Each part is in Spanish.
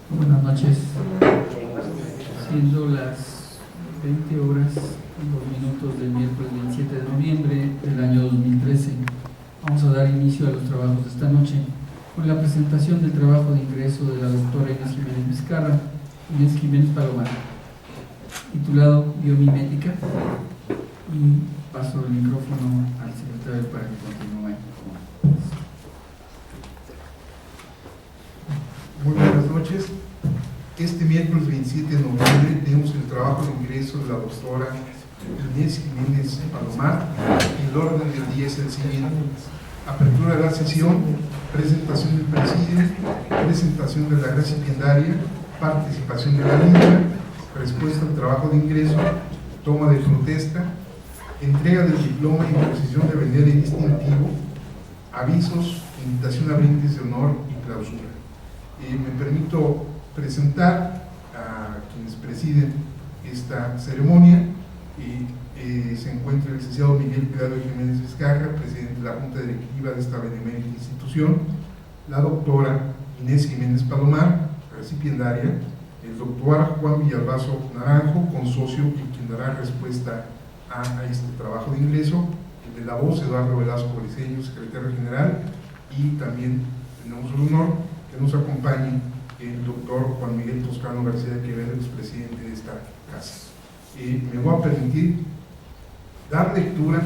Buenas noches. Siendo las 20 horas y 2 minutos del miércoles 27 de noviembre del año 2013, vamos a dar inicio a los trabajos de esta noche con la presentación del trabajo de ingreso de la doctora Inés Jiménez Palomar, titulado Biomimética, y paso el micrófono al secretario para que continúe. Muy buenas noches. Este miércoles 27 de noviembre tenemos el trabajo de ingreso de la doctora Inés Jiménez Palomar. El orden del día es el siguiente: apertura de la sesión, presentación del presidente, presentación de la recipiendaria, participación de la misma, respuesta al trabajo de ingreso, toma de protesta, entrega del diploma y imposición de bandera y distintivo, avisos, invitación a brindis de honor y clausura. Me permito presentar a quienes presiden esta ceremonia. Se encuentra el licenciado Miguel Pidal Jiménez Vizcarra, presidente de la Junta Directiva de esta benemérita institución, la doctora Inés Jiménez Palomar, recipiendaria, el doctor Juan Villalbazo Naranjo, consocio y quien dará respuesta a este trabajo de ingreso, el de la voz, Eduardo Velasco Briceño, secretario general, y también tenemos el honor que nos acompañe el doctor Juan Miguel Toscano García Quevedo, expresidente de esta casa. Me voy a permitir dar lectura,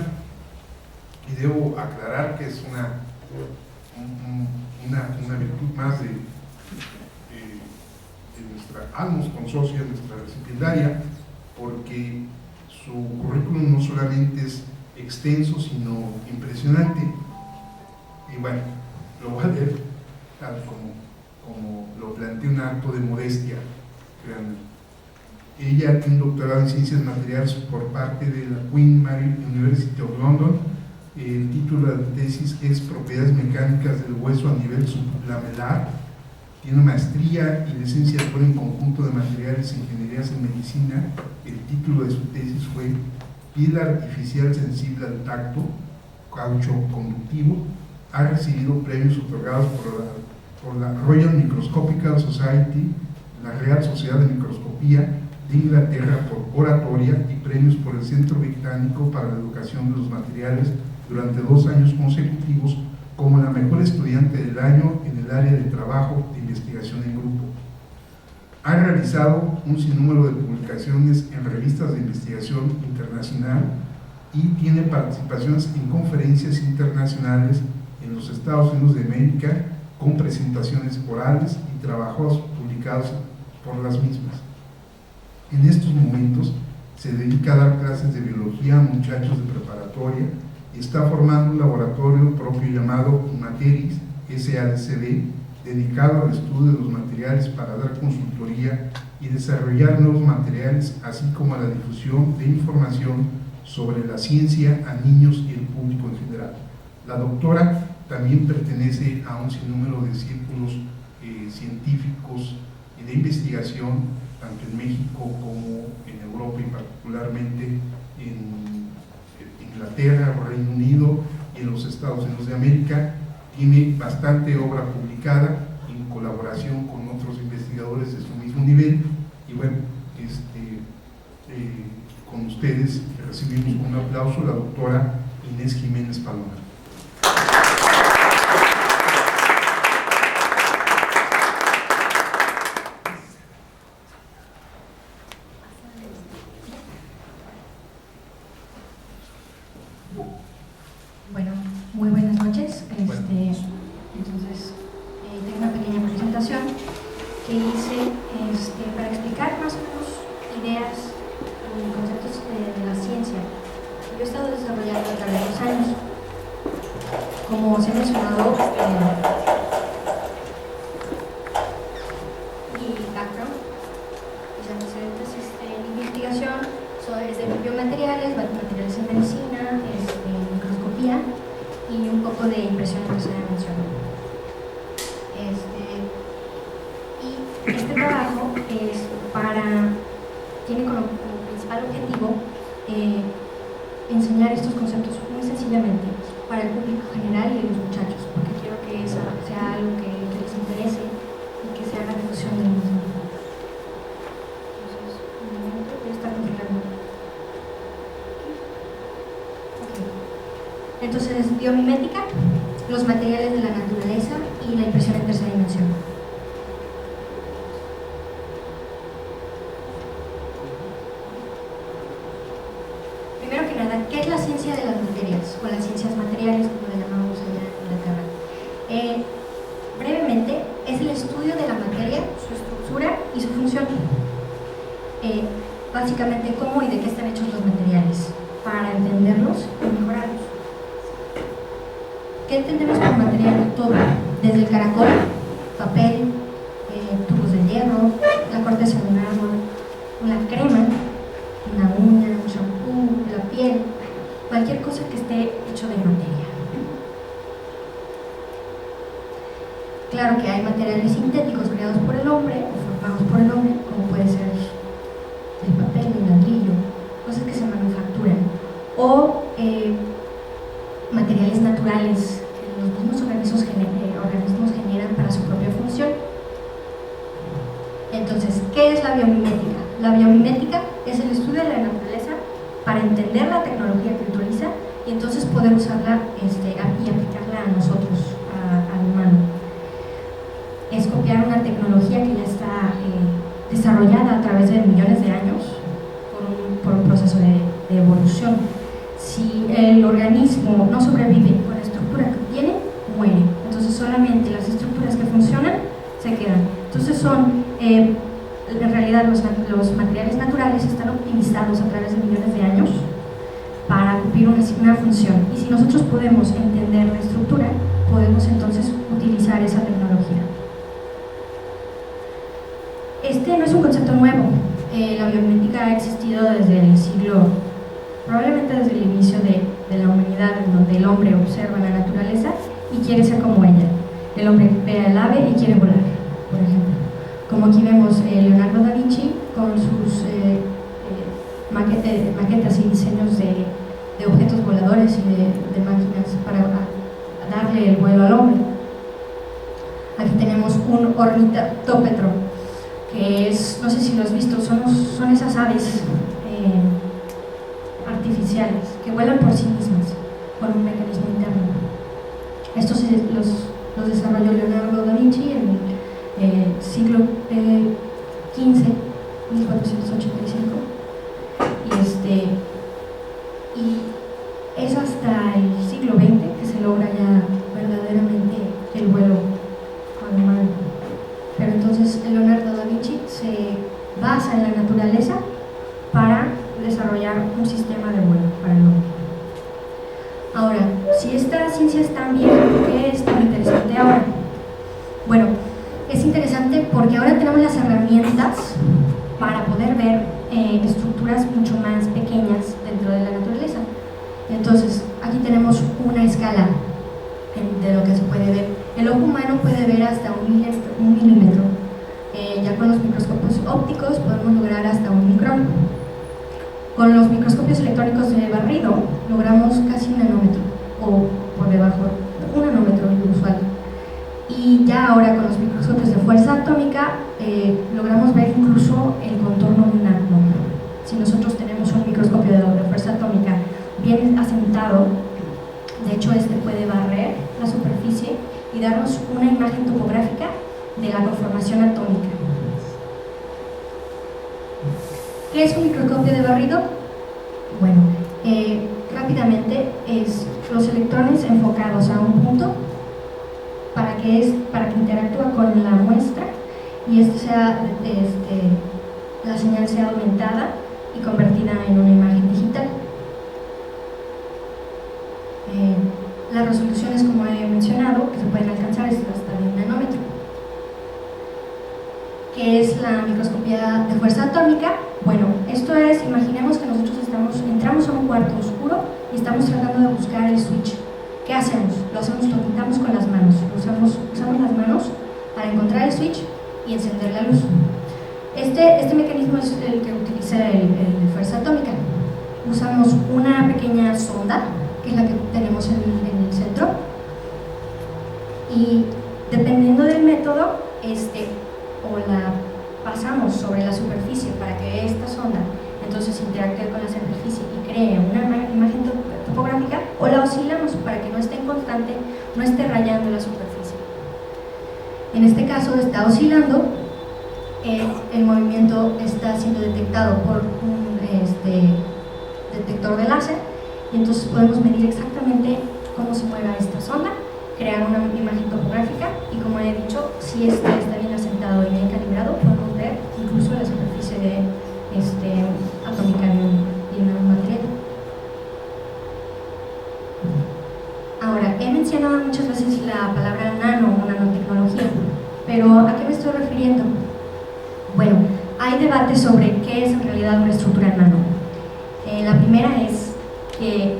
y debo aclarar que es una virtud más de nuestra almos consorcia, nuestra recipiendaria, porque su currículum no solamente es extenso, sino impresionante. Y bueno, lo voy a leer tal como lo plantea un acto de modestia, créanme. Ella tiene un doctorado en Ciencias Materiales por parte de la Queen Mary University of London. El título de la tesis es Propiedades Mecánicas del Hueso a nivel sublamelar. Tiene maestría y licenciatura en Conjunto de Materiales e Ingenierías en Medicina. El título de su tesis fue Piel Artificial Sensible al Tacto, Caucho Conductivo. Ha recibido premios otorgados por la Royal Microscopical Society, la Real Sociedad de Microscopía de Inglaterra por oratoria, y premios por el Centro Británico para la Educación de los Materiales durante 2 años consecutivos como la mejor estudiante del año en el área de trabajo de investigación en grupo. Ha realizado un sinnúmero de publicaciones en revistas de investigación internacional y tiene participaciones en conferencias internacionales en los Estados Unidos de América, con presentaciones orales y trabajos publicados por las mismas. En estos momentos se dedica a dar clases de biología a muchachos de preparatoria y está formando un laboratorio propio llamado Imateris SADCB, dedicado al estudio de los materiales para dar consultoría y desarrollar nuevos materiales, así como a la difusión de información sobre la ciencia a niños y el público en general. La doctora también pertenece a un sinnúmero de círculos científicos y de investigación, tanto en México como en Europa, y particularmente en Inglaterra, Reino Unido y en los Estados Unidos de América. Tiene bastante obra publicada en colaboración con otros investigadores de su mismo nivel. Y bueno, con ustedes recibimos un aplauso a la doctora Inés Jiménez Palomar. Bueno, muy buenas noches. Entonces, tengo una pequeña presentación que hice para explicar más o menos ideas y conceptos de la ciencia que yo he estado desarrollando a través de los años. Como se ha mencionado, mi background es antecedentes de investigación, es de biomateriales, materiales en medicina, microscopía y un poco de impresión en tercera dimensión. Y este trabajo tiene como principal objetivo enseñar estos conceptos muy sencillamente para el público general y los muchachos, porque quiero que eso sea algo que Entonces, biomimética, los materiales de la naturaleza y la impresión en tercera dimensión. Primero que nada, ¿qué es la ciencia de las materias? O las ciencias materiales, como le llamamos allá en Inglaterra. Brevemente, es el estudio de la materia, su estructura y su función. Básicamente, cómo y de qué están hechos los materiales, para entenderlos y mejorarlos. ¿Qué entendemos como material? Todo, desde el caracol, papel, tubos de hierro, la corteza de un árbol, una crema, una uña, un shampoo, la piel, cualquier cosa que esté hecho de materia. Claro que hay materiales sintéticos creados por el hombre o formados por el hombre, como puede ser el papel, el ladrillo, cosas que se manufacturan, o materiales naturales que los mismos organismos generan para su propia función. Entonces, ¿qué es la biomimética? La biomimética es el estudio de la naturaleza para entender la tecnología que utiliza y entonces poder usarla y aplicarla a nosotros, al humano. Es copiar una tecnología que ya está desarrollada a través de millones de años por un proceso de evolución. Si el organismo no sobrevive con la estructura que tiene, muere. Entonces solamente las estructuras que funcionan se quedan. Entonces en realidad los materiales naturales están optimizados a través de millones de años para cumplir una función. Y si nosotros podemos entender la estructura, podemos entonces utilizar esa tecnología. Este no es un concepto nuevo. La biomimética ha existido desde el probablemente desde el inicio de la humanidad, en donde el hombre observa la naturaleza y quiere ser como ella. El hombre ve al ave y quiere volar, por ejemplo. Como aquí vemos Leonardo da Vinci con sus maquetas y diseños de objetos voladores y de máquinas para darle el vuelo al hombre. Aquí tenemos un ornitóptero, que es, no sé si lo has visto, son esas aves artificiales que vuelan por sí mismas con un mecanismo interno. Estos los desarrolló Leonardo da Vinci en el siglo XV, 1485, y es hasta el siglo XX que se logra ya verdaderamente el vuelo con humano. Pero entonces Leonardo da Vinci se basa en la naturaleza para desarrollar un sistema de vuelo para el hombre. Ahora, si esta ciencia es tan vieja, ¿por qué es tan interesante ahora? Bueno, es interesante porque ahora tenemos las herramientas para poder ver estructuras mucho más pequeñas dentro de la naturaleza. Entonces, aquí tenemos una escala de lo que se puede ver. El ojo humano puede ver hasta un milímetro. Ya con los microscopios ópticos podemos lograr hasta un micrón. Con los microscopios electrónicos de barrido logramos casi un nanómetro, o por debajo, un nanómetro usual. Y ya ahora con los microscopios de fuerza atómica logramos ver incluso el contorno de un átomo. Si nosotros tenemos un microscopio de fuerza atómica bien asentado, de hecho puede barrer la superficie y darnos una imagen topográfica de la conformación atómica. ¿Qué es un microscopio de barrido? Bueno, rápidamente es los electrones enfocados a un punto para que interactúe con la muestra y la señal sea aumentada y convertida en una imagen digital. Las resoluciones, como he mencionado, que se pueden alcanzar es hasta de un nanómetro. ¿Qué es la microscopía de fuerza atómica? Bueno, esto es, imaginemos que nosotros entramos a un cuarto oscuro y estamos tratando de buscar el switch. ¿Qué hacemos? Lo quitamos con las manos. Usamos las manos para encontrar el switch y encender la luz. Este mecanismo es el que utiliza el de fuerza atómica. Usamos una pequeña sonda, que es la que tenemos en el centro, y dependiendo del método, o la pasamos sobre la superficie para que esta sonda entonces interactúe con la superficie y cree una imagen topográfica, o la oscilamos para que no esté en constante, no esté rayando la superficie. En este caso está oscilando, el movimiento está siendo detectado por un detector de láser, y entonces podemos medir exactamente cómo se mueve esta sonda, crear una imagen topográfica, y como he dicho, si está bien asentado y bien calibrado, podemos ver incluso la superficie atómica de un material. Ahora, he mencionado muchas veces la palabra nano o nanotecnología, pero ¿a qué me estoy refiriendo? Bueno, hay debate sobre qué es en realidad una estructura nano. La primera es que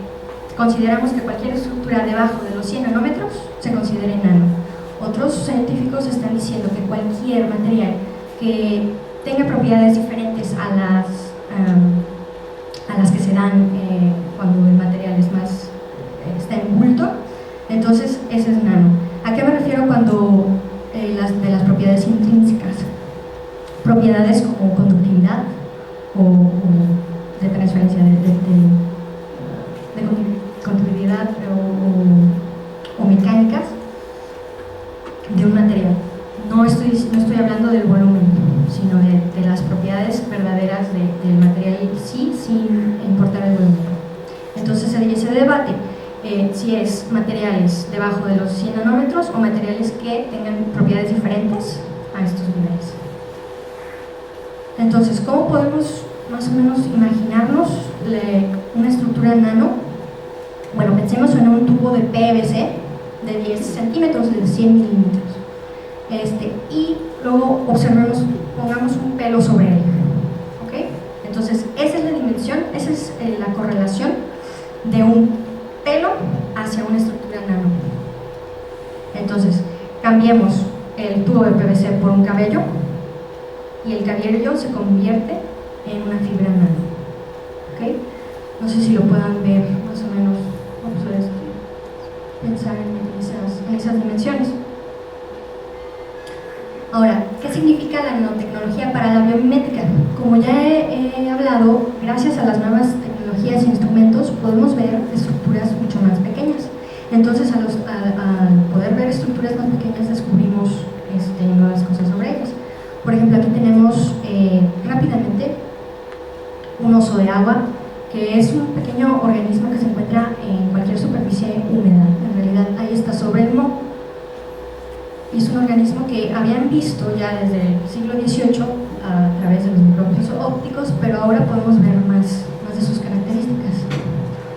consideramos que cualquier estructura debajo de los 100 nanómetros se considere nano. Otros científicos están diciendo que cualquier material que tenga propiedades diferentes a las que se dan cuando el material es más está en bulto, entonces ese es nano. ¿A qué me refiero cuando de las propiedades intrínsecas? Propiedades como conductividad o de transferencia de conductividad o mecánicas de un material. No estoy hablando del volumen, sino de las propiedades verdaderas del material sí, sin importar el volumen. Entonces se debate si es materiales debajo de los 100 nanómetros o materiales que tengan propiedades diferentes a estos niveles. Entonces, ¿cómo podemos más o menos imaginarnos una estructura nano? Bueno, pensemos en un tubo de PVC de 10 centímetros, de 100 milímetros. Y luego observemos, pongamos un pelo sobre él. ¿Okay? Entonces, esa es la dimensión, esa es la correlación de un pelo hacia una estructura nano. Entonces, cambiemos el tubo de PVC por un cabello y el cabello se convierte en una fibra nano. ¿Okay? No sé si lo puedan ver más o menos, vamos a pensar en esas dimensiones. Ahora, ¿qué significa la nanotecnología para la biomimética? Como ya he hablado, gracias a las nuevas tecnologías e instrumentos podemos ver estructuras mucho más pequeñas. Entonces, al poder ver estructuras más pequeñas, descubrimos nuevas cosas sobre ellas. Por ejemplo, aquí tenemos rápidamente un oso de agua, que es un pequeño organismo que se encuentra en cualquier superficie húmeda. En realidad, ahí está sobre el moho. Y es un organismo que habían visto ya desde el siglo XVIII a través de los microscopios ópticos, pero ahora podemos ver más de sus características.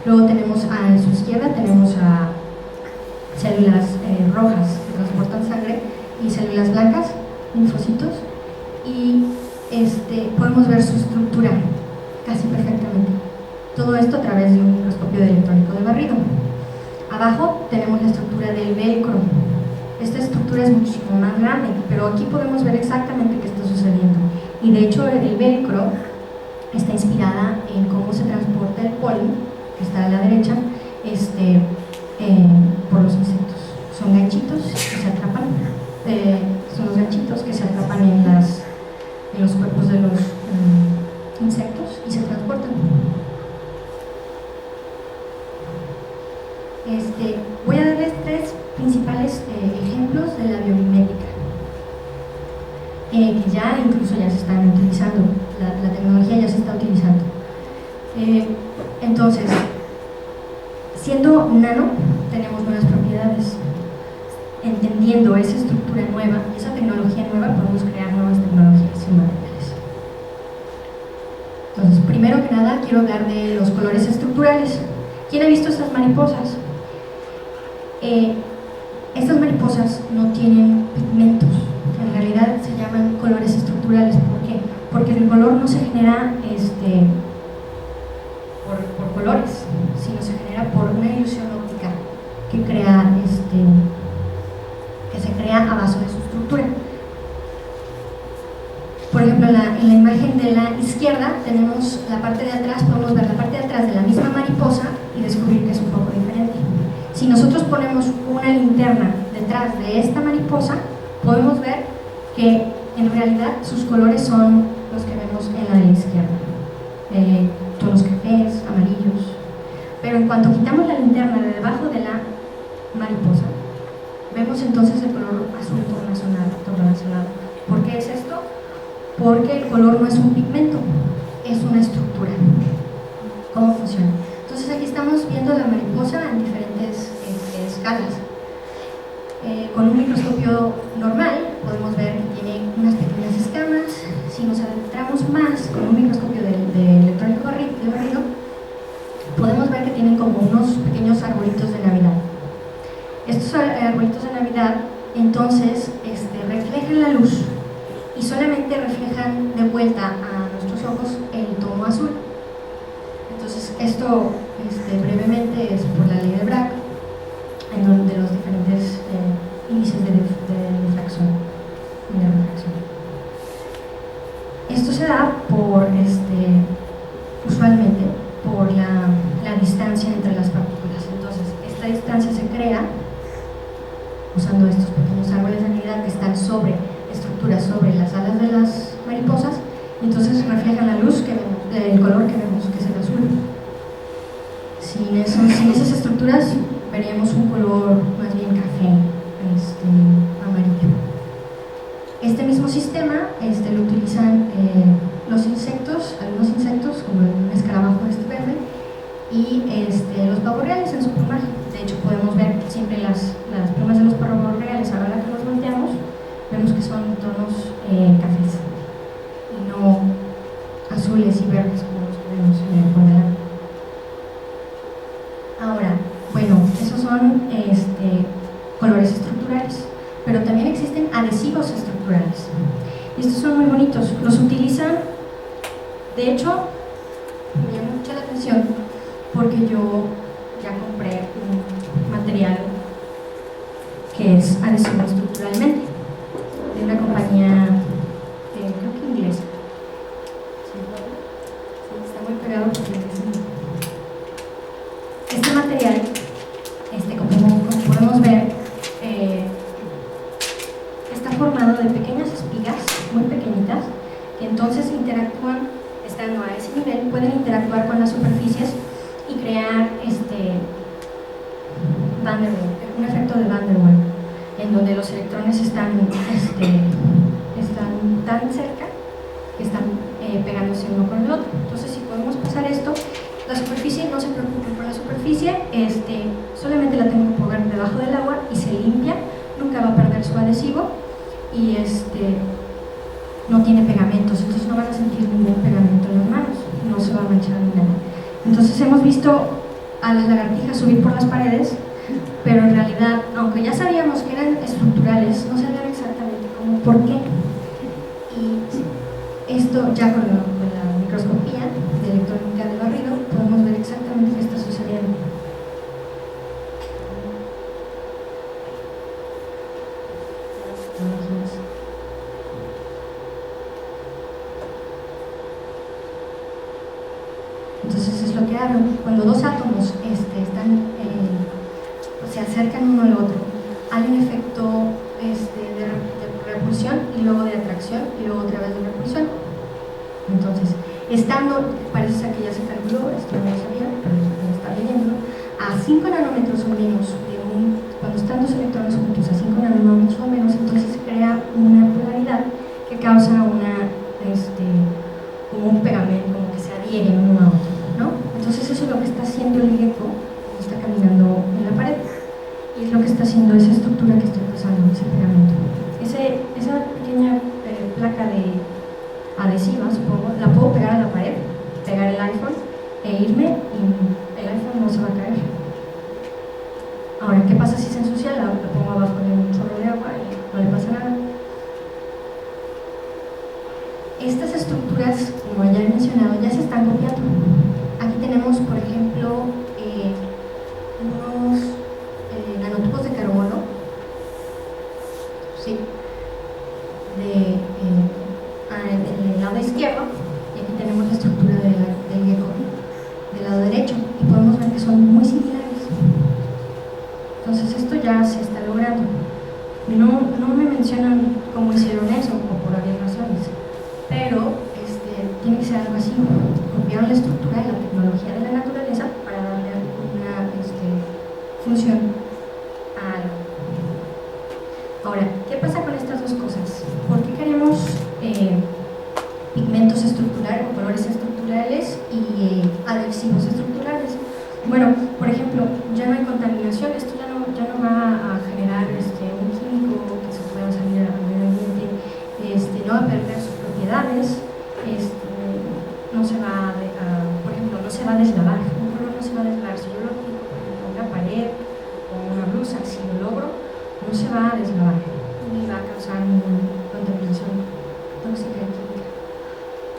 Luego tenemos a su izquierda tenemos a células rojas que transportan sangre y células blancas, linfocitos, y podemos ver su estructura casi perfectamente. Todo esto a través de un microscopio de electrónico de barrido. Abajo tenemos la estructura del velcro. Esta estructura es muchísimo más grande, pero aquí podemos ver exactamente qué está sucediendo. Y de hecho el velcro está inspirada en cómo se transporta el polen, que está a la derecha, por los insectos. Son ganchitos que se atrapan, son los ganchitos que se atrapan en los cuerpos de los insectos y se transportan. Voy a darles tres principales ejemplos de la biomimética, que ya incluso ya se están utilizando, la tecnología ya se está utilizando. Entonces, siendo nano, tenemos nuevas propiedades. Entendiendo esa estructura nueva, esa tecnología nueva, podemos crear nuevas tecnologías y materiales. Entonces, primero que nada, quiero hablar de los colores estructurales. ¿Quién ha visto estas mariposas? Estas mariposas no tienen pigmentos, en realidad se llaman colores estructurales. ¿Por qué? Porque el color no se genera por colores, sino se genera por una ilusión óptica que se crea a base de su estructura. Por ejemplo, en la imagen de la izquierda tenemos la parte de atrás, podemos ver la parte de atrás de la misma mariposa y descubrir que es un poco diferente. Si nosotros ponemos una linterna detrás de esta mariposa, podemos ver que en realidad sus colores son los que vemos en la de la izquierda. Tonos cafés, amarillos. Pero en cuanto quitamos la linterna de debajo de la mariposa, vemos entonces el color azul tornasolado. ¿Por qué es esto? Porque el color no es un pigmento, es una estructura. ¿Cómo funciona? Entonces aquí estamos viendo la mariposa en diferentes escalas. Con un microscopio normal podemos ver que tiene unas pequeñas escamas. Si nos adentramos más con un microscopio de electrónico de barrido, podemos ver que tienen como unos pequeños arbolitos de Navidad. Estos arbolitos de Navidad entonces reflejan la luz y solamente reflejan de vuelta a nuestros ojos el tono azul. Entonces esto brevemente es por la ley de Bragg, en donde los diferentes índices de difracción y de refracción. Esto se da por, usualmente, por la distancia entre las partículas. Entonces, esta distancia se crea usando estos pequeños árboles de Navidad que están estructuras sobre las alas de las mariposas, y entonces reflejan la luz que vemos, el color que vemos, que es el azul. Sin esas estructuras veríamos un color más bien café, amarillo. Este mismo sistema lo utilizan los insectos, algunos insectos como el escarabajo verde, y los pavos reales en su plumaje. De hecho, podemos ver siempre las plumas de los pavos reales, ahora que los volteamos, vemos que son tonos cafés y no azules y verdes como los que vemos en el modelado. Ahora, bueno, esos son colores estructurales, pero también existen adhesivos estructurales. Y estos son muy bonitos, los utilizan, de hecho, me llama mucho la atención porque yo ya compré un material que es adhesivo estructuralmente, de una compañía, creo que inglesa. Sí, está muy pegado porque este material, como podemos ver, está formado de pequeñas espigas muy pequeñitas que entonces interactúan, estando a ese nivel, pueden interactuar con las superficies y crear un efecto de Van der Waals, en donde los electrones están tan cerca que están pegándose uno con el otro. Entonces, si podemos pasar esto, la superficie, no se preocupen por la superficie, solamente la tengo que poner debajo del agua y se limpia, nunca va a perder su adhesivo y no tiene pegamentos, entonces no van a sentir ningún pegamento en las manos, no se va a manchar ni nada. Entonces hemos visto a las lagartijas subir por las paredes, pero en realidad, aunque ya sabíamos que eran estructurales, no sabían exactamente cómo, por qué. Y esto ya con la microscopía de electrónica de barrido podemos ver exactamente qué está sucediendo. Entonces es lo que hablo. Cuando dos átomos se acercan uno al otro, hay un efecto de repulsión y luego de atracción y luego otra vez de repulsión. Entonces, parece que ya se calculó, esto no lo sabía, pero lo está leyendo, a 5 nanómetros o menos, cuando están dos electrones juntos a 5 nanómetros o menos, entonces se crea una polaridad que causa como un pegamento, como que se adhieren uno a otro, ¿no? Entonces eso es lo que está haciendo el gecko cuando está caminando en la pared, y es lo que está haciendo esa estructura que estoy pasando, ese pegamento. Esa pequeña placa de adhesiva, supongo, la puedo pegar a la pared, pegar el iPhone e irme, y el iPhone no se va a caer. Ahora, ¿qué pasa si se ensucia? La pongo abajo de un chorro de agua y no le pasa nada. Estas estructuras, como ya he mencionado, ya se están copiando. Aquí tenemos, por ejemplo, unos nanotubos de carbono, ¿sí? Del lado izquierdo, y aquí tenemos la estructura del gecko del lado derecho, y podemos ver que son muy similares. Entonces esto ya se está logrando. No me mencionan cómo hicieron eso o por varias razones, pero tiene que ser algo así. Copiaron la estructura y la tecnología de la naturaleza para darle Ahora, ¿qué pasa con estas dos cosas? ¿Por qué queremos pigmentos estructurales o colores estructurales y adhesivos estructurales? Bueno, por ejemplo, ya no hay contaminación, esto ya no va a generar un químico que se pueda salir al medio ambiente, no va a perder sus propiedades, no se va por ejemplo, no se va a deslavar, un color no se va a deslavar. Si yo lo aplico, por ejemplo, a una pared o una blusa, si lo logro, no se va a deslavar ni va a causar ninguna contaminación tóxica y química.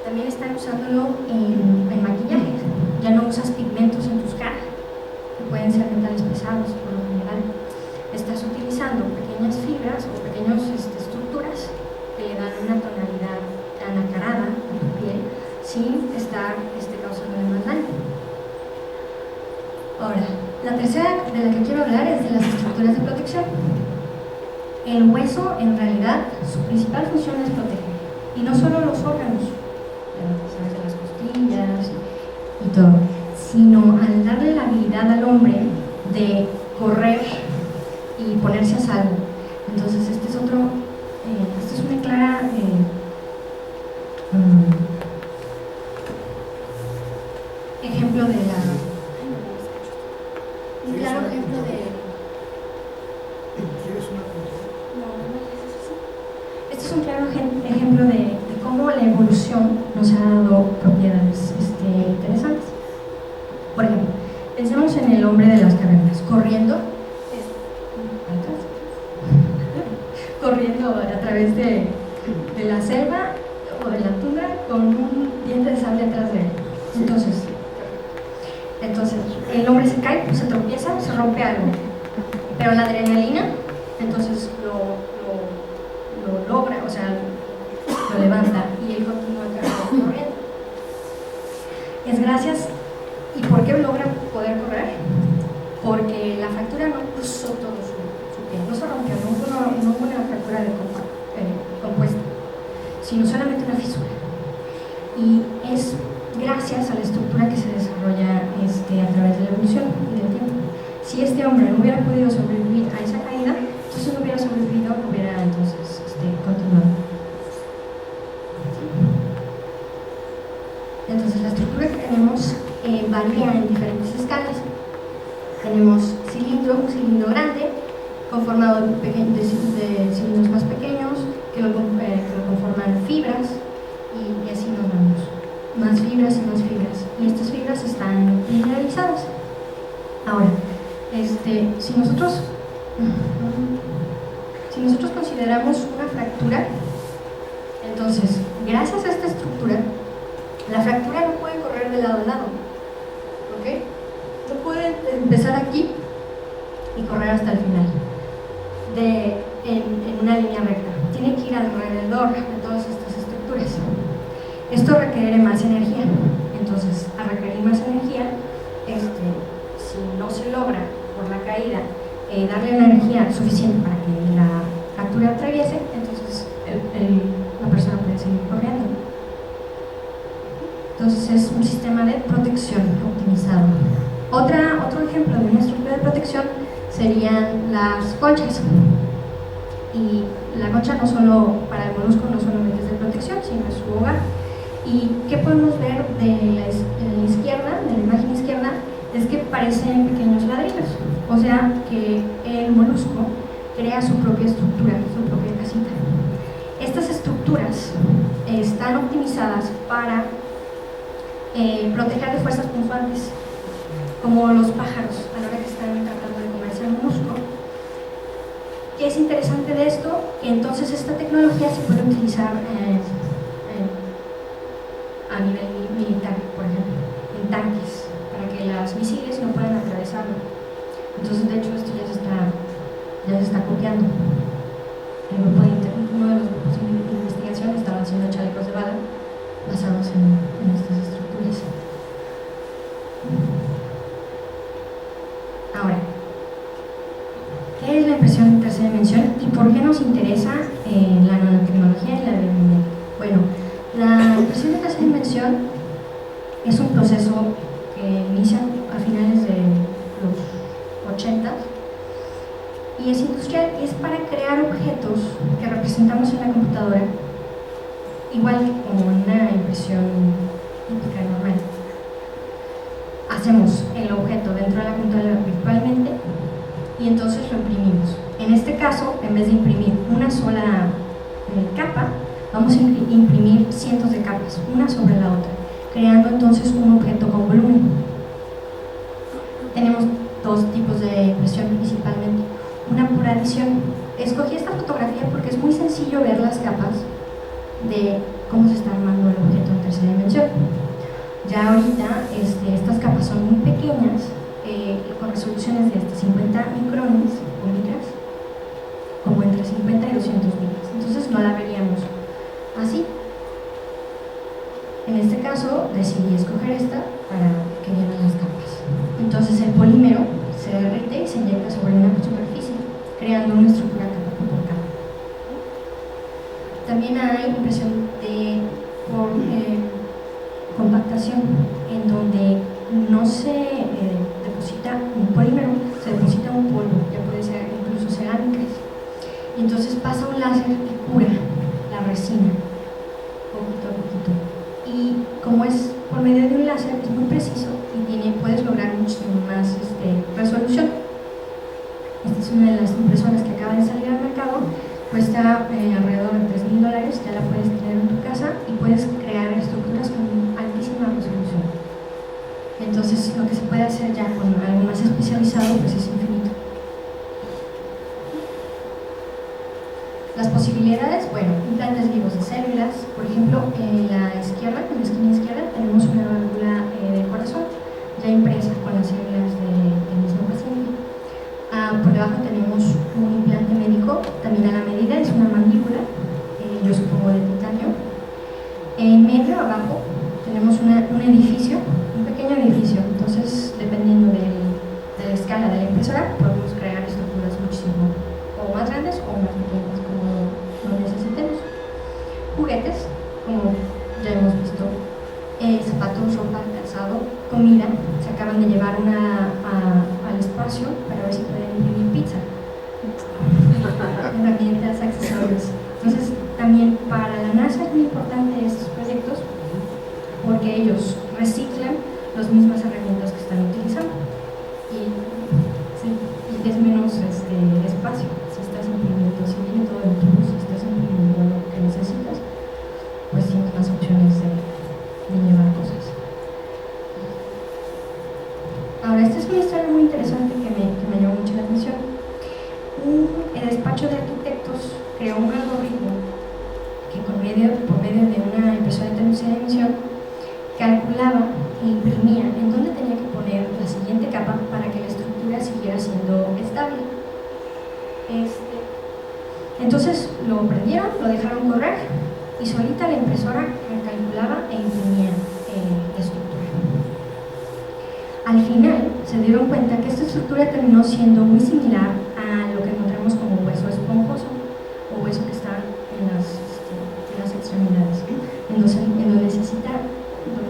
También están usándolo en maquillaje. Ya no usas pigmentos en tus caras, que pueden ser metales pesados por lo general. Estás utilizando pequeñas fibras o pequeñas estructuras que le dan una tonalidad anacarada a tu piel sin estar causándole más daño. Ahora, la tercera de la que quiero hablar es de las estructuras de protección. El hueso, en realidad, su principal función es proteger. Y no solo los órganos, ¿sabes? De las costillas y todo, sino al darle la habilidad al hombre de correr y ponerse a salvo. Entonces, esta es una clara ejemplo de un claro ejemplo de... Este es un claro ejemplo de cómo la evolución nos ha dado propiedades interesantes. Por ejemplo, pensemos en el hombre de las cavernas, corriendo a través de la selva o de la tundra con un diente de sable atrás de él. Entonces el hombre se cae, se tropieza, se rompe algo, pero la adrenalina entonces lo logra, o sea, lo levanta y él continúa corriendo. Es gracias. ¿Y por qué logra poder correr? Porque la fractura no cruzó todo su piel, no se rompió, no fue una fractura compuesta, sino solamente una fisura. Y es gracias a la estructura que se desarrolla a través de la evolución y del tiempo. Si este hombre no hubiera podido sobrevivir a esa caída, entonces no hubiera sobrevivido, no hubiera entonces continuado. Entonces la estructura que tenemos varía en diferentes escalas. Tenemos un cilindro grande, conformado de cilindros más pequeños, que lo conforman fibras, y así nos vamos. Más fibras y más fibras. Y estas fibras están mineralizadas. Ahora, si nosotros consideramos una fractura, entonces, gracias a esta estructura, la fractura no puede correr de lado a lado, ¿ok? No puede empezar aquí y correr hasta el final, en una línea recta. Tiene que ir alrededor de todas estas estructuras. Esto requiere más energía. Entonces, al requerir más energía, si no se logra por la caída darle una energía suficiente para que la fractura atraviese, entonces la persona puede seguir corriendo. Entonces es un sistema de protección optimizado. Otro ejemplo de una estructura de protección serían las conchas. Y la concha no solo, para el molusco, no solamente es de protección, sino es su hogar. ¿Y qué podemos ver de la izquierda, de la imagen izquierda? Es que parecen pequeños ladrillos. O sea que el molusco crea su propia estructura, su propia casita. Estas estructuras están optimizadas para proteger de fuerzas punzantes, como los pájaros a la hora que están tratando de comerse el molusco. ¿Qué es interesante de esto? Que entonces esta tecnología se puede utilizar a nivel militar, por ejemplo, en tanques, para que las misiles no puedan atravesarlo. Entonces, de hecho, esto ya se está copiando. Uno de los grupos de investigación estaba haciendo chalecos de bala basados en estas estructuras. Ahora, ¿qué es la impresión en tercera dimensión y por qué nos interesa la nanotecnología y la biomimética? Bueno, la impresión de tercera dimensión es un proceso que inicia a finales de los 80 y es industrial y es para crear objetos objetos que representamos en la computadora, igual que como una impresión típica normal. Hacemos el objeto dentro de la computadora virtualmente y entonces lo imprimimos. En este caso, en vez de imprimir una sola capa, vamos a imprimir cientos de capas, una sobre la otra, creando entonces un objeto con volumen. Tenemos dos tipos de impresión principalmente. Una por adición. Escogí esta fotografía porque es muy sencillo ver las capas de cómo se está armando el objeto en tercera dimensión. Ya ahorita estas capas son muy pequeñas, con resoluciones de hasta 50 micrones o micras, como entre 50 y 200 micras. Entonces no la veríamos así. En este caso decidí escoger esta para que vieran las capas. Entonces el polímero se derrite y se inyecta sobre una superficie, creando una estructura capa por capa. También hay impresión por compactación, en donde no se deposita un polímero, se deposita un polvo, ya puede ser incluso cerámicas. Y entonces pasa un láser y cura la resina, poquito a poquito. Y como es por medio de un láser, es muy preciso y puedes lograr mucho más resolución. Esta es una de las impresoras que acaba de salir al mercado, cuesta alrededor de $3,000, ya la puedes tener en tu casa y puedes crear estructuras con altísima resolución. Entonces lo que se puede hacer ya con algo más especializado pues es infinito. Las posibilidades, bueno, implantes vivos de células, por ejemplo, en la esquina izquierda, tenemos una válvula de corazón ya impresa con las células del mismo paciente. Por debajo tenemos un implante médico, también a la medida, es una mandíbula, yo supongo de titanio. En medio, abajo, tenemos un edificio, un pequeño edificio, entonces dependiendo de la escala de la impresora, podemos crear estructuras muchísimo o más grandes o más pequeñas, como lo necesitemos. Juguetes, como ya hemos visto, zapatos, ropa, calzado, comida. Se acaban de llevar al espacio para ver si pueden imprimir pizza. Herramientas, accesorios. Entonces, también para la NASA es muy importante estos proyectos porque ellos reciclan las mismas herramientas que están utilizando y es menos espacio. Si estás imprimiendo, si viene todo el tubo, si estás imprimiendo lo que necesitas, pues tienes más opciones de llevar cosas. Ahora, esta es una historia muy interesante que me llamó mucho la atención. El despacho de arquitectos creó un algoritmo que por medio de una impresora de tercera dimensión calculaba e imprimía en dónde tenía que poner la siguiente capa para que la estructura siguiera siendo estable. Entonces lo prendieron, lo dejaron correr y solita la impresora calculaba e imprimía la estructura. Al final se dieron cuenta que esta estructura terminó siendo muy similar a lo que encontramos como hueso esponjoso o hueso que está en las extremidades, en donde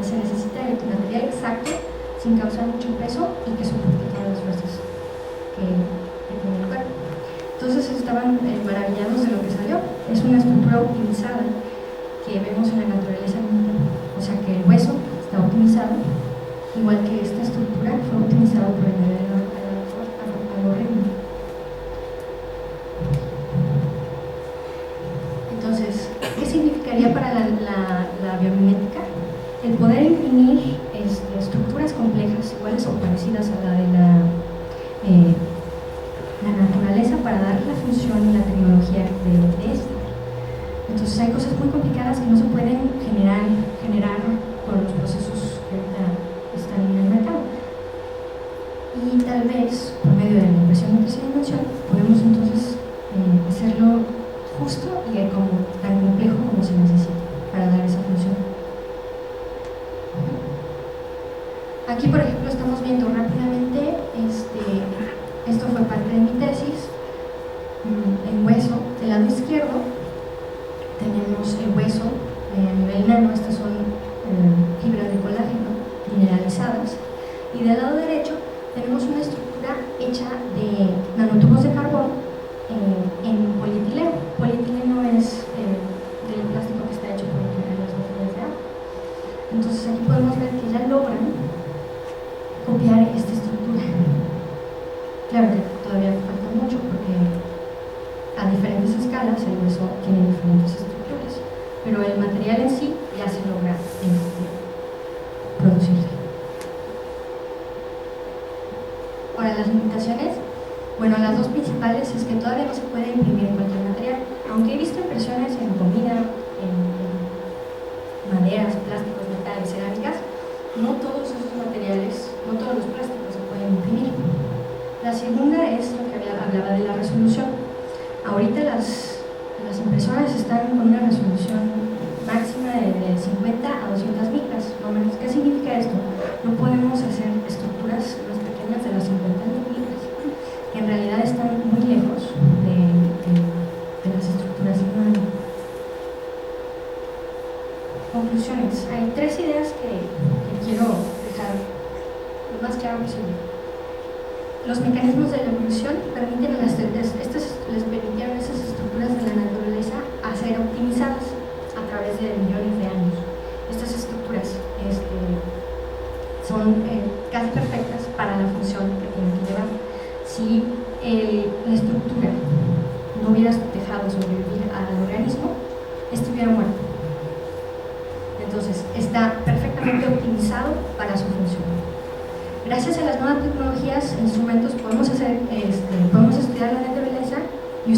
se necesita el material exacto sin causar mucho peso y que soporte todas las fuerzas que tiene el cuerpo. Entonces estaban maravillados de lo que salió. Es una estructura optimizada que vemos en la naturaleza misma, o sea que el hueso está optimizado, igual que esta estructura fue optimizada por el algoritmo. Entonces, ¿qué significaría para la biomimética? El poder imprimir estructuras complejas, iguales o parecidas a la de la naturaleza, para dar la función y la tecnología de esta. Entonces hay cosas muy complicadas que no se pueden generar con los procesos que ahorita están en el mercado. Y tal vez, por medio de la impresión en tercera dimensión, podemos entonces hacerlo justo y como tan complejo como se necesita para dar esa función. Aquí, por ejemplo, estamos viendo rápidamente, esto fue parte de mi tesis, en hueso. Del lado izquierdo tenemos el hueso a nivel nano, estas son fibras de colágeno mineralizadas, y del lado derecho tenemos una estructura hecha de nanotubos de carbón en polietileno. escalas el hueso tiene diferentes estructuras, pero el material en sí ya se logra producir. Ahora, las limitaciones, bueno, las dos principales es que todavía no se puede imprimir en cualquier material, aunque he visto impresiones en comida, en maderas, plásticos, metales, cerámicas, no todos esos materiales, no todos los plásticos se pueden imprimir. La segunda es lo que hablaba de la resolución. Ahorita las impresoras están con una resolución máxima de 50 a 200 micras, no menos. ¿Qué significa esto? No podemos hacer estructuras más pequeñas de las 50 micras, que en realidad están muy lejos de las estructuras humanas. Conclusiones. Hay tres ideas que quiero dejar lo más claro posible. Los mecanismos de la evolución permiten les permitieron a esas estructuras de la naturaleza a ser optimizadas a través de millones de años. Estas estructuras son casi perfectas para la función que tienen que llevar. Si la estructura no hubiera dejado sobrevivir al organismo, estuviera muerto. Entonces, está perfectamente optimizado para su función. Gracias a las nuevas tecnologías e instrumentos podemos estudiar la naturaleza y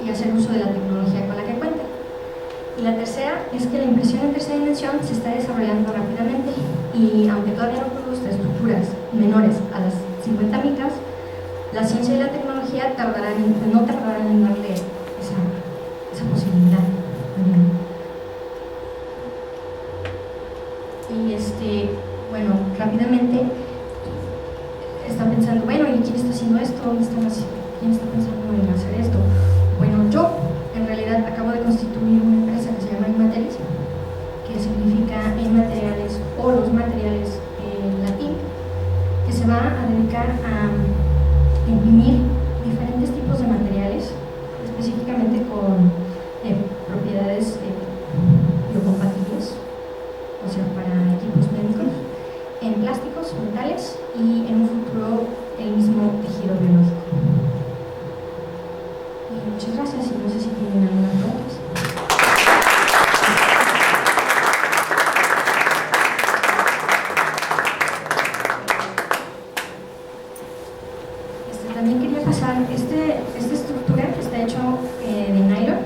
hacer uso de la tecnología con la que cuenta. Y la tercera es que la impresión en tercera dimensión se está desarrollando rápidamente y aunque todavía no produce estructuras menores a las 50 micras, la ciencia y la tecnología no tardarán en darle esa posibilidad. Y bueno, rápidamente está pensando, bueno, ¿y quién está haciendo esto? ¿Quién está pensando en hacer esto? Bueno, yo en realidad acabo de constituir una empresa que se llama Inmaterials, que significa inmateriales o los materiales en latín, que se va a dedicar a imprimir diferentes tipos de materiales, específicamente con propiedades biocompatibles, o sea, para equipos médicos, en plásticos, metales y en un futuro el mismo tejido biológico. Y muchas gracias y no sé si tienen alguna pregunta. También quería pasar, esta estructura está hecho de nylon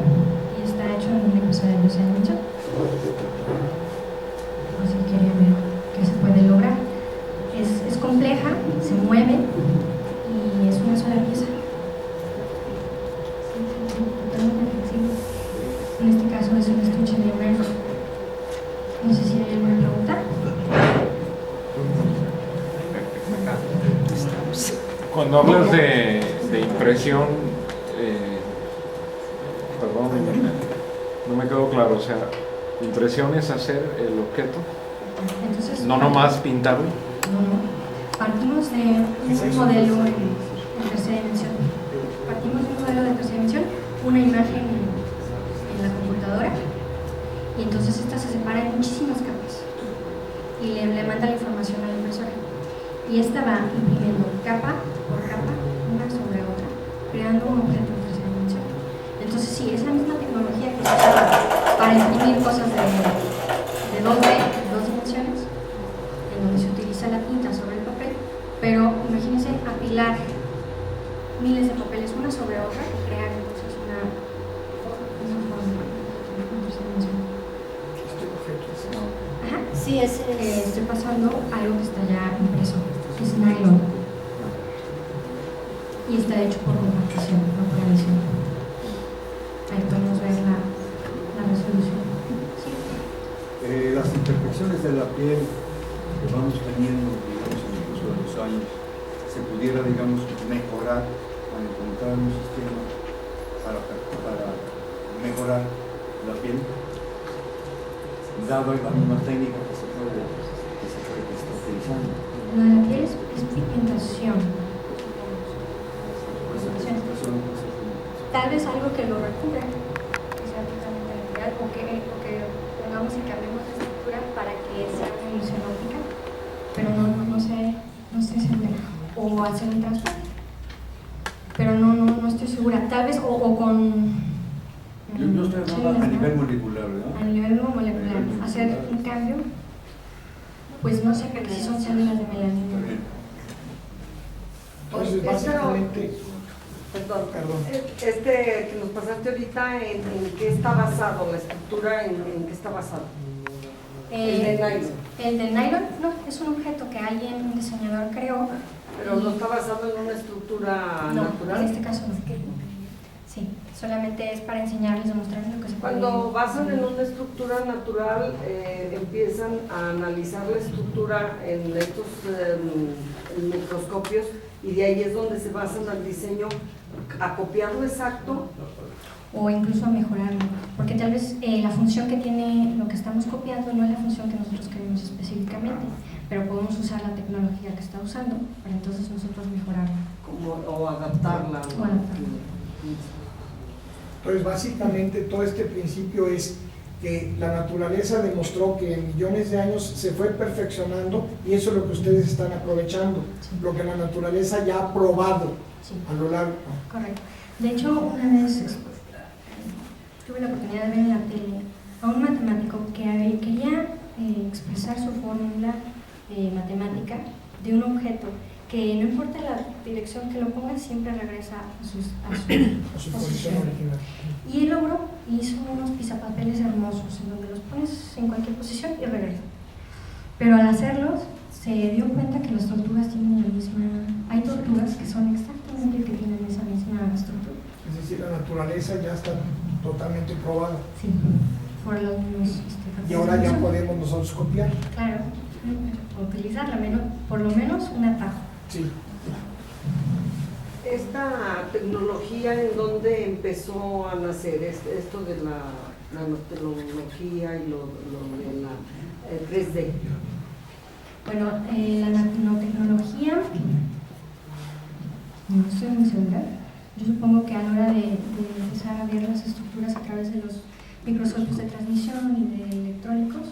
y está hecho en una impresora de 12 años. Así que quería ver qué se puede lograr. Es compleja, se mueve y es una sola pieza. Totalmente flexible. En este caso es un estuche de nylon. No sé si hay alguna pregunta. Cuando hablas de impresión, perdón, no me quedó claro, o sea, impresión es hacer el objeto, Entonces, no nomás pintarlo. No. Partimos de un modelo en tercera dimensión. Una imagen en la computadora y entonces esta se separa en muchísimas capas y le manda la información a la impresora. Y esta va imprimiendo capa por capa, una sobre otra, creando un objeto en tercera dimensión. Entonces sí, es la misma tecnología que se usa para imprimir cosas de 2D, de 2 dimensiones, en donde se utiliza la tinta sobre el papel, pero imagínense apilar miles de papeles una sobre otra y crear entonces una forma en tercera dimensión. Ajá, sí, estoy pasando algo que está ya impreso, es nylon y está hecho por compactación, no por adición. Ahí podemos ver la resolución. ¿Sí? Las imperfecciones de la piel que vamos teniendo, digamos, en el curso de los años, se pudiera, digamos, mejorar al encontrar un sistema para mejorar la piel, dado la misma técnica que se está utilizando. La piel es pigmentación. Tal vez algo que lo recubra, que sea totalmente natural, o que pongamos y cambiemos la estructura para que sea una ilusión óptica, pero no estoy segura. O hacer un trasplante, pero no estoy segura. Tal vez o con A nivel molecular, ¿verdad? A nivel molecular, hacer un cambio, pues no sé, porque si son células de melanina. Entonces, básicamente, perdón. Que nos pasaste ahorita, ¿en qué está basado? ¿La estructura en qué está basado? El de nylon. El de nylon, no, es un objeto que alguien, un diseñador, creó. Pero no está basado en una estructura No, natural. en este caso no. Sí, solamente es para enseñarles, demostrarles lo que se puede. Cuando basan en una estructura natural, empiezan a analizar la estructura en estos en microscopios, y de ahí es donde se basan al diseño, a copiarlo exacto. O incluso a mejorarlo, porque tal vez la función que tiene lo que estamos copiando no es la función que nosotros queremos específicamente, pero podemos usar la tecnología que está usando para entonces nosotros mejorarla. O adaptarla. O adaptarla. Entonces, básicamente, todo este principio es que la naturaleza demostró que en millones de años se fue perfeccionando, y eso es lo que ustedes están aprovechando, Sí. lo que la naturaleza ya ha probado Sí, a lo largo. correcto. De hecho, una vez tuve la oportunidad de ver en la tele a un matemático que quería expresar su fórmula matemática de un objeto que no importa la dirección que lo ponga, siempre regresa a su A su posición posición. original. Y él logró, hizo unos pisapapeles hermosos en donde los pones en cualquier posición y regresa. Pero al hacerlos, se dio cuenta que las tortugas tienen la misma. Hay tortugas que son exactamente que tienen esa misma estructura. Es decir, la naturaleza ya está totalmente probada. Sí, por los mismos. Y ahora ya podemos nosotros copiar. Claro, utilizarla, por lo menos un atajo. Sí. Esta tecnología, ¿en dónde empezó a nacer esto de la nanotecnología y lo de la 3D? Bueno, la nanotecnología, no estoy muy segura. Yo supongo que a la hora de empezar a ver las estructuras a través de los microscopios de transmisión y de electrónicos,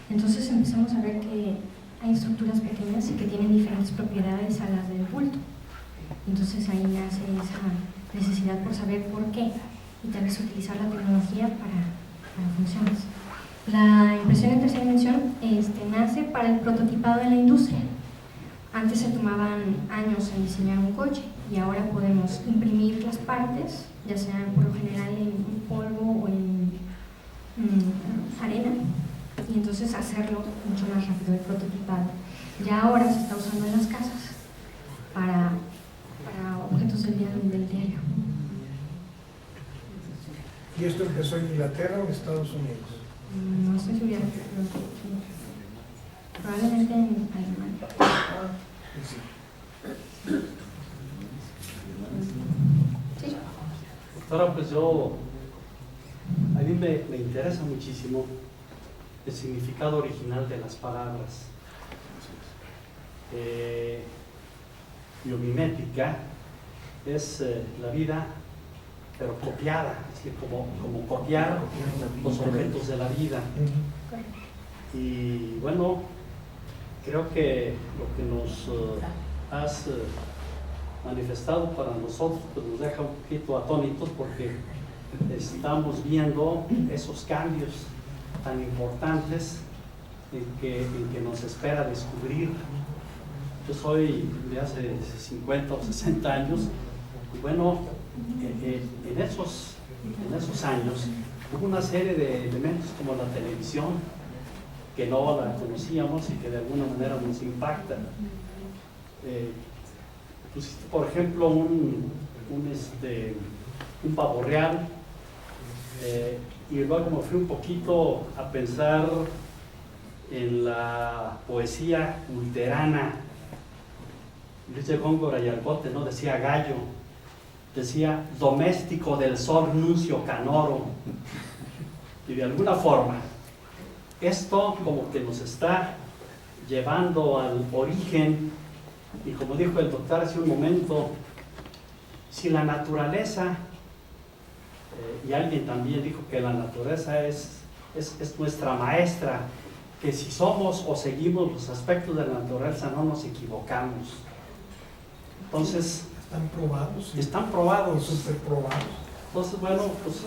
entonces empezamos a ver que hay estructuras pequeñas y que tienen diferentes propiedades a las del bulto. Entonces ahí nace esa necesidad por saber por qué y tal vez utilizar la tecnología para funciones. La impresión en tercera dimensión nace para el prototipado en la industria. Antes se tomaban años en diseñar un coche y ahora podemos imprimir las partes, ya sean por lo general en polvo o en arena, y entonces hacerlo mucho más rápido, el prototipado. Ya ahora se está usando en las casas para objetos del diario. ¿Y esto empezó en Inglaterra o en Estados Unidos? No estoy segura, probablemente en Alemania. Sí. Sí. Doctora, pues a mí me interesa muchísimo el significado original de las palabras. Biomimética es la vida, pero copiada, es decir, como copiar los objetos de la vida. Y bueno, creo que lo que nos has manifestado para nosotros pues nos deja un poquito atónitos, porque estamos viendo esos cambios tan importantes en que nos espera descubrir. Yo soy de hace 50 o 60 años, y bueno, en esos años hubo una serie de elementos como la televisión, que no la conocíamos y que de alguna manera nos impactan. Pusiste, por ejemplo, un pavo real, y luego me fui un poquito a pensar en la poesía luterana. Luis de Góngora y Argote, ¿no? Decía gallo, decía doméstico del sol nuncio canoro, y de alguna forma esto como que nos está llevando al origen, y como dijo el doctor hace un momento, si la naturaleza, y alguien también dijo que la naturaleza es nuestra maestra, que si somos o seguimos los aspectos de la naturaleza no nos equivocamos. Entonces, Están probados. Sí. están probados. Súper probados. Entonces, bueno, pues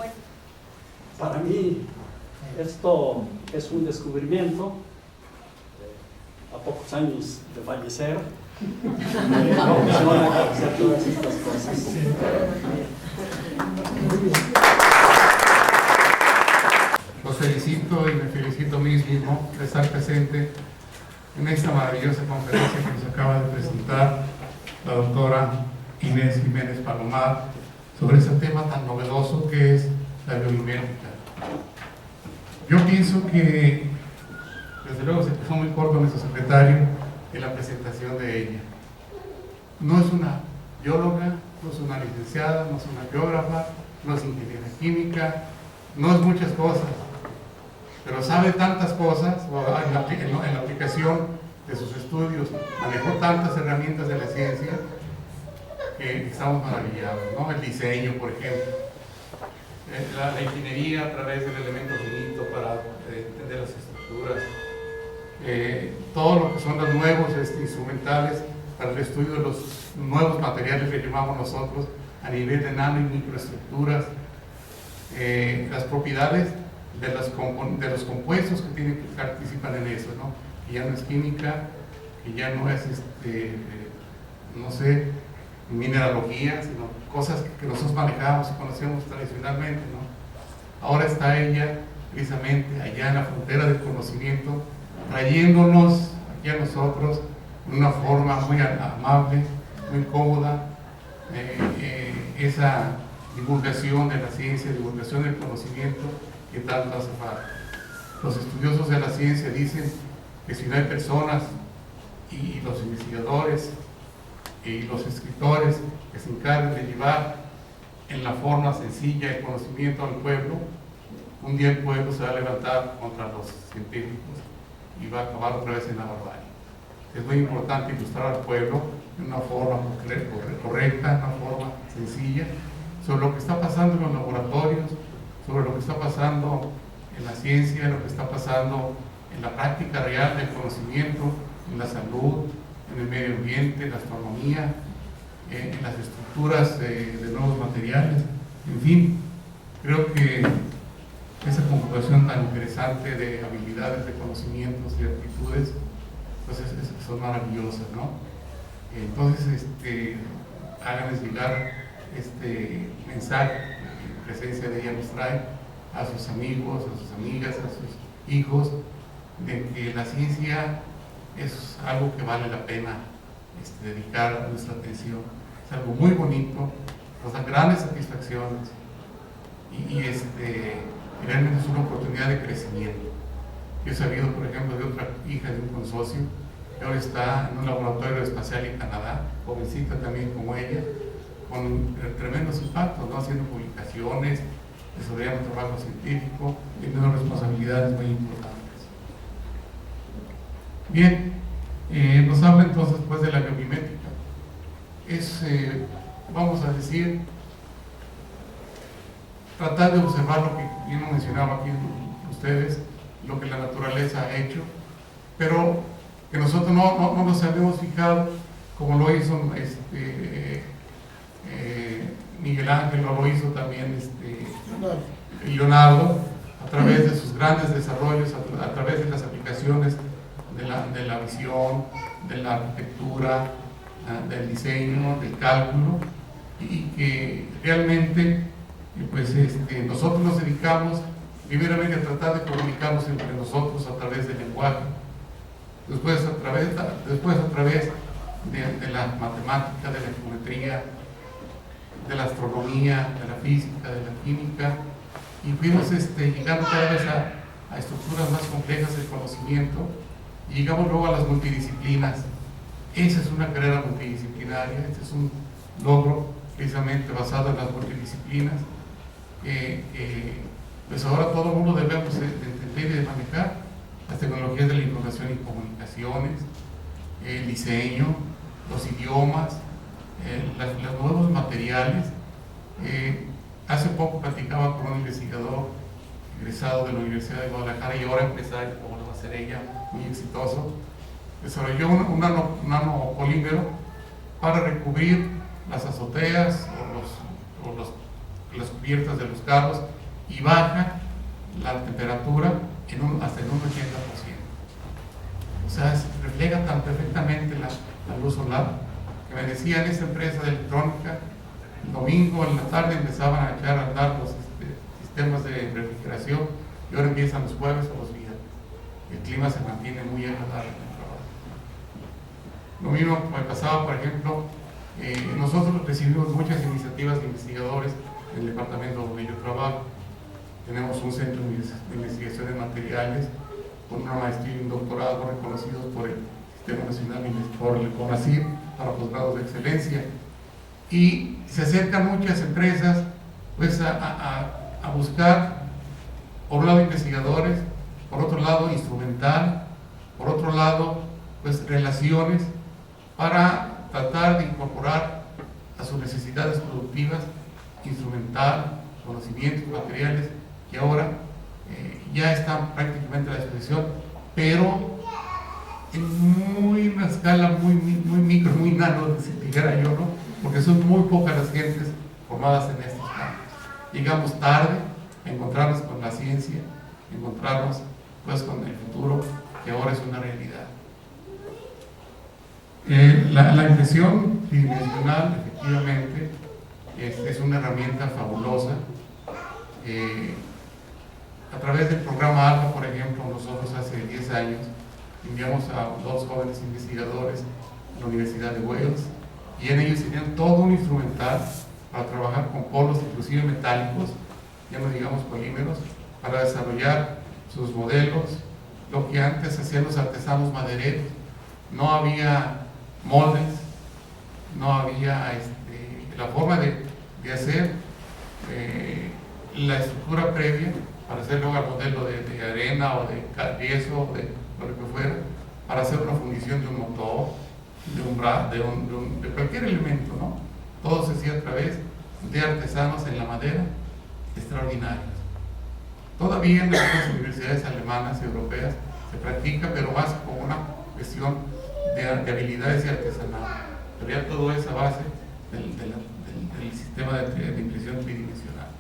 Para mí esto es un descubrimiento. A pocos años de fallecer, me emociona hacer todas estas cosas. Los felicito y me felicito a mí mismo de estar presente en esta maravillosa conferencia que nos acaba de presentar la doctora Inés Jiménez Palomar sobre ese tema tan novedoso que es la biomimética. Yo pienso que, desde luego, se pasó muy corto nuestro secretario en la presentación de ella. No es una bióloga, no es una licenciada, no es una geógrafa, no es ingeniera química, no es muchas cosas, pero sabe tantas cosas en la aplicación de sus estudios, manejó tantas herramientas de la ciencia que estamos maravillados, ¿no? El diseño, por ejemplo, la ingeniería a través del elemento finito para entender las estructuras, todo lo que son los nuevos instrumentales para el estudio de los nuevos materiales que llamamos nosotros a nivel de nano y microestructuras, las propiedades de los compuestos que participan en eso, ¿no? Que ya no es química, que ya no es no sé, mineralogía, sino cosas que nosotros manejamos y conocemos tradicionalmente, ¿no? Ahora está ella precisamente allá en la frontera del conocimiento, trayéndonos aquí a nosotros de una forma muy amable, muy cómoda, esa divulgación de la ciencia, divulgación del conocimiento que tanto hace falta. Los estudiosos de la ciencia dicen que si no hay personas y los investigadores y los escritores que se encargan de llevar en la forma sencilla el conocimiento al pueblo, un día el pueblo se va a levantar contra los científicos y va a acabar otra vez en la barbarie. Es muy importante ilustrar al pueblo de una forma correcta, de una forma sencilla, sobre lo que está pasando en los laboratorios, sobre lo que está pasando en la ciencia, lo que está pasando en la práctica real del conocimiento, en la salud, en el medio ambiente, en la astronomía, en las estructuras de nuevos materiales. En fin, creo que esa conjugación tan interesante de habilidades, de conocimientos y aptitudes, pues son maravillosas, ¿no? Entonces, háganles llegar este mensaje, en presencia de ella nos trae a sus amigos, a sus amigas, a sus hijos, de que la ciencia es algo que vale la pena dedicar nuestra atención. Es algo muy bonito, nos da grandes satisfacciones y realmente es una oportunidad de crecimiento. Yo he sabido, por ejemplo, de otra hija de un consorcio que ahora está en un laboratorio espacial en Canadá, jovencita también como ella, con tremendos impactos, ¿no? Haciendo publicaciones, desarrollando trabajo científico, teniendo responsabilidades muy importantes. Bien, nos habla entonces pues de la biomimética. Es, vamos a decir, tratar de observar lo que bien lo mencionaba aquí ustedes, lo que la naturaleza ha hecho, pero que nosotros no nos habíamos fijado, como lo hizo Miguel Ángel, lo hizo también Leonardo, a través de sus grandes desarrollos, a través de las aplicaciones de la visión, de la arquitectura, del diseño, del cálculo, y que realmente pues nosotros nos dedicamos primeramente a tratar de comunicarnos entre nosotros a través del lenguaje, después a través de la matemática, de la geometría, de la astronomía, de la física, de la química, y fuimos llegando cada vez a estructuras más complejas del conocimiento, y llegamos luego a las multidisciplinas. Esa es una carrera multidisciplinaria, este es un logro precisamente basado en las multidisciplinas, pues ahora todo el mundo debemos de entender y de manejar las tecnologías de la información y comunicaciones, el diseño, los idiomas, los nuevos materiales. Hace poco platicaba con un investigador egresado de la Universidad de Guadalajara y ahora empresario, como lo va a ser ella, muy exitoso, desarrolló un nanopolímero para recubrir las azoteas o las cubiertas de los carros, y baja la temperatura hasta en un 80%. O sea, refleja tan perfectamente la luz solar que me decían esta empresa de electrónica, el domingo en la tarde empezaban a echar a andar los sistemas de refrigeración y ahora empiezan los jueves o los viernes. El clima se mantiene muy agradable en el trabajo. Lo mismo me pasaba, por ejemplo, nosotros recibimos muchas iniciativas de investigadores del departamento donde yo trabajo. Tenemos un centro de investigación de materiales con una maestría y un doctorado reconocidos por el Sistema Nacional y por el CONACYT para posgrados de excelencia. Y se acercan muchas empresas pues, a buscar, por un lado, investigadores, por otro lado, instrumental, por otro lado, pues, relaciones para tratar de incorporar a sus necesidades productivas instrumental, conocimientos, materiales que ahora ya están prácticamente a la disposición, pero en una escala muy micro, muy nano, si dijera yo, ¿no? Porque son muy pocas las gentes formadas en estos campos. Llegamos tarde a encontrarnos con la ciencia, encontrarnos pues con el futuro que ahora es una realidad. La impresión tridimensional efectivamente es una herramienta fabulosa. A través del programa ALFA, por ejemplo, nosotros hace 10 años enviamos a 2 jóvenes investigadores a la Universidad de Wales y en ellos tenían todo un instrumental para trabajar con polos, inclusive metálicos, ya no digamos polímeros, para desarrollar sus modelos, lo que antes hacían los artesanos madereros. No había moldes, no había la forma de hacer la estructura previa para hacer luego el modelo de arena o de yeso o de lo que fuera, para hacer una fundición de un motor, de cualquier elemento, ¿no? Todo se hacía a través de artesanos en la madera extraordinarios. Todavía en algunas universidades alemanas y europeas se practica, pero más como una cuestión de habilidades y artesanal. Pero ya todo es a base del sistema de impresión tridimensional.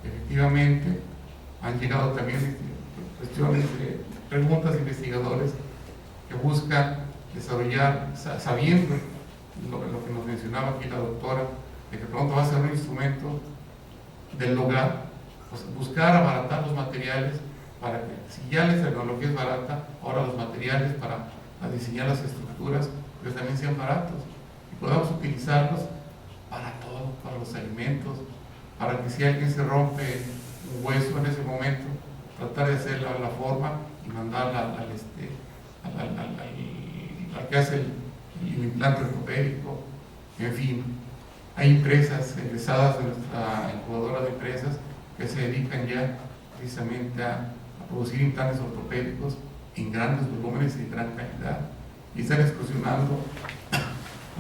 Efectivamente, han llegado también cuestiones de preguntas de investigadores que buscan desarrollar, sabiendo lo que nos mencionaba aquí la doctora, de que pronto va a ser un instrumento del hogar, pues buscar abaratar los materiales para que, si ya la tecnología es barata, ahora los materiales para diseñar las estructuras pues también sean baratos y podamos utilizarlos para todo, para los alimentos, para que si alguien se rompe un hueso en ese momento, tratar de hacer la forma y mandarla al que hace el implante ortopédico. En fin, hay empresas egresadas de nuestra incubadora de empresas que se dedican ya precisamente a producir implantes ortopédicos en grandes volúmenes y de gran calidad y están excursionando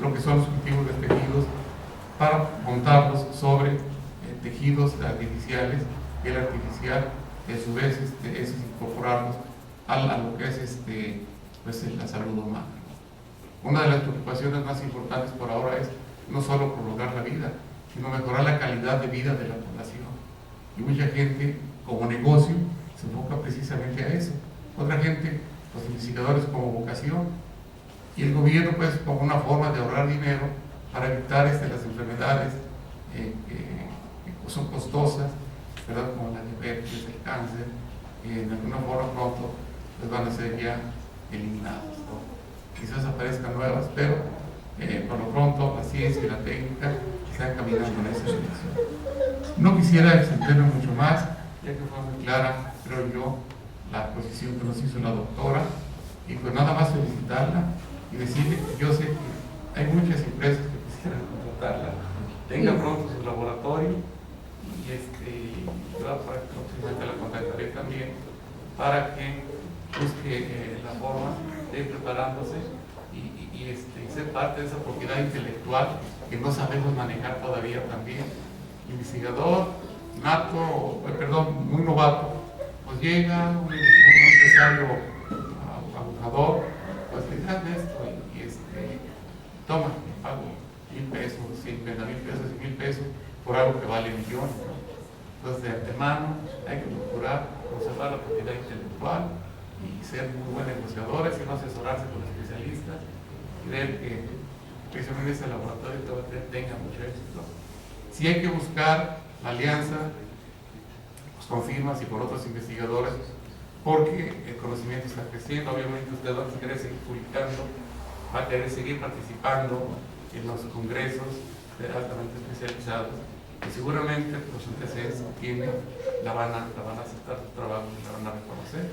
lo que son los cultivos de tejidos para montarlos sobre tejidos artificiales y el artificial a su vez es incorporarlos a lo que es pues, la salud humana. Una de las preocupaciones más importantes por ahora es no solo prolongar la vida, sino mejorar la calidad de vida de la población. Y mucha gente, como negocio, se enfoca precisamente a eso. Otra gente, los investigadores como vocación, y el gobierno pues como una forma de ahorrar dinero para evitar las enfermedades que son costosas, ¿verdad? Como la diabetes, el cáncer, que en alguna forma pronto pues van a ser ya eliminados, ¿no? Quizás aparezcan nuevas, pero por lo pronto la ciencia y la técnica están caminando en esa dirección. No quisiera extenderme mucho más, ya que fue muy clara, creo yo, la posición que nos hizo la doctora, y pues nada más felicitarla y decirle que yo sé que hay muchas empresas que quisieran contratarla, tenga pronto su laboratorio y próximamente la contactaré también para que busque la forma de ir preparándose y ser parte de esa propiedad intelectual que no sabemos manejar todavía también. Investigador nato, muy novato, pues llega un empresario abogador, pues le dan esto y toma, pago 1,000 pesos, 50,000 pesos y 1,000 pesos por algo que vale millones, ¿no? Entonces, de antemano, hay que procurar conservar la propiedad intelectual y ser muy buenos negociadores y no asesorarse con especialistas y ver que precisamente este laboratorio tenga mucho éxito. Si hay que buscar la alianza pues, con firmas y con otros investigadores, porque el conocimiento está creciendo. Obviamente usted va a querer seguir publicando, va a querer seguir participando en los congresos altamente especializados y seguramente los UTCs la van a aceptar su trabajo y la van a reconocer.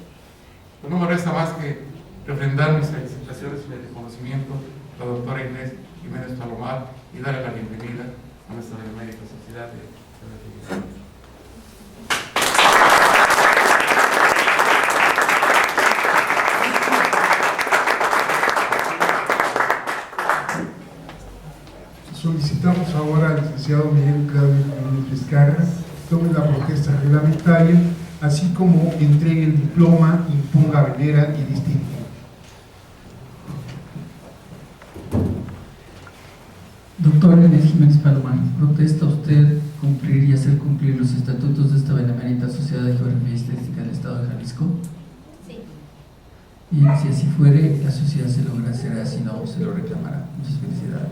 Pues no me resta más que refrendar mis felicitaciones y mi reconocimiento a la doctora Inés Jiménez Palomar y darle la bienvenida a nuestra Benemérita Sociedad de Fertilidad. Solicitamos ahora al licenciado Miguel Claudio Jiménez Vizcarra que tome la protesta reglamentaria, así como entregue el diploma, imponga bandera y distintivo. Doctor Inés Jiménez Palomar, ¿protesta usted cumplir y hacer cumplir los estatutos de esta Benemérita Sociedad de Geografía y Estadística del Estado de Jalisco? Sí. Bien, si así fuere, la sociedad se lo agradecerá, si no, se lo reclamará. Muchas felicidades.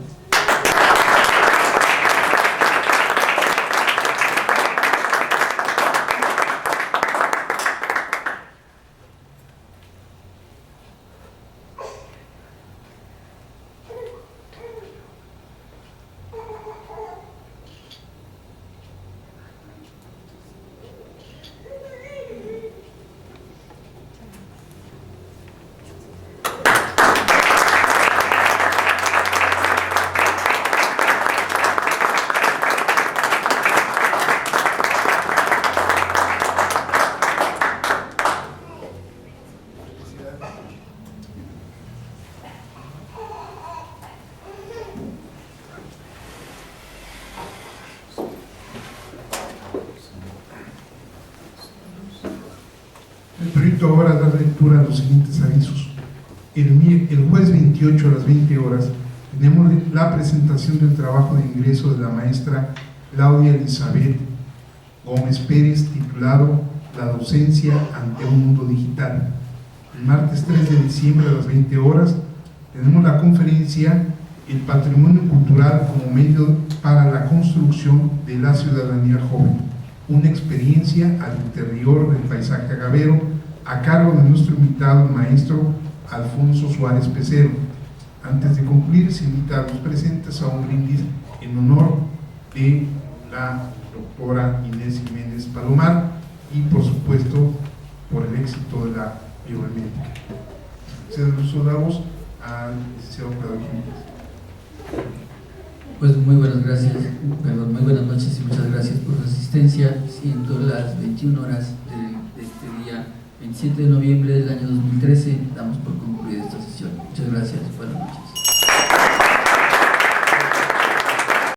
El proyecto ahora da lectura a los siguientes avisos. El jueves 28 a las 20 horas tenemos la presentación del trabajo de ingreso de la maestra Claudia Elizabeth Gómez Pérez, titulado La docencia ante un mundo digital. El martes 3 de diciembre a las 20 horas tenemos la conferencia El patrimonio cultural como medio para la construcción de la ciudadanía joven, una experiencia al interior del paisaje agavero, a cargo de nuestro invitado, el maestro Alfonso Suárez Pecero. Antes de concluir, se invita a los presentes a un brindis en honor de la doctora Inés Jiménez Palomar y, por supuesto, por el éxito de la biomédica. Se los damos al licenciado Claudio Jiménez. Pues muy buenas noches y muchas gracias por su asistencia, siendo las 21 horas de este día 27 de noviembre del año 2013, damos por concluida esta sesión. Muchas gracias, buenas noches.